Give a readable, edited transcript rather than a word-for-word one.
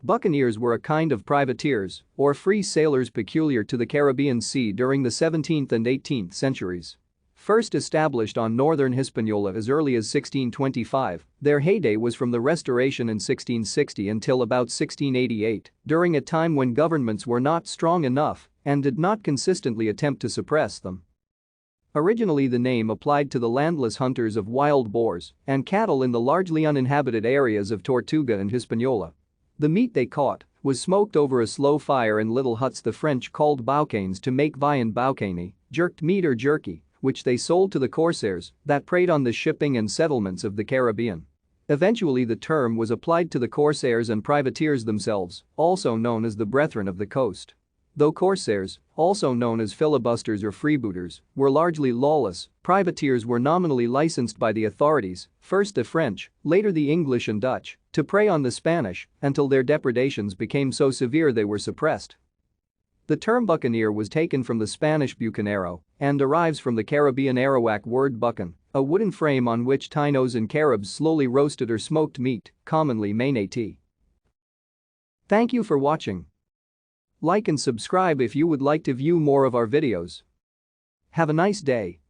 Buccaneers were a kind of privateers, or free sailors peculiar to the Caribbean Sea during the 17th and 18th centuries. First established on northern Hispaniola as early as 1625, their heyday was from the Restoration in 1660 until about 1688, during a time when governments were not strong enough and did not consistently attempt to suppress them. Originally, the name applied to the landless hunters of wild boars and cattle in the largely uninhabited areas of Tortuga and Hispaniola. The meat they caught was smoked over a slow fire in little huts the French called boucanes to make viand boucani, jerked meat or jerky, which they sold to the corsairs that preyed on the shipping and settlements of the Caribbean. Eventually, the term was applied to the corsairs and privateers themselves, also known as the Brethren of the Coast. Though corsairs, also known as filibusters or freebooters, were largely lawless, privateers were nominally licensed by the authorities, first the French, later the English and Dutch, to prey on the Spanish until their depredations became so severe they were suppressed. The term buccaneer was taken from the Spanish bucanero and derives from the Caribbean Arawak word buccan, a wooden frame on which Tainos and Caribs slowly roasted or smoked meat, commonly manatee. Thank you for watching. Like and subscribe if you would like to view more of our videos. Have a nice day.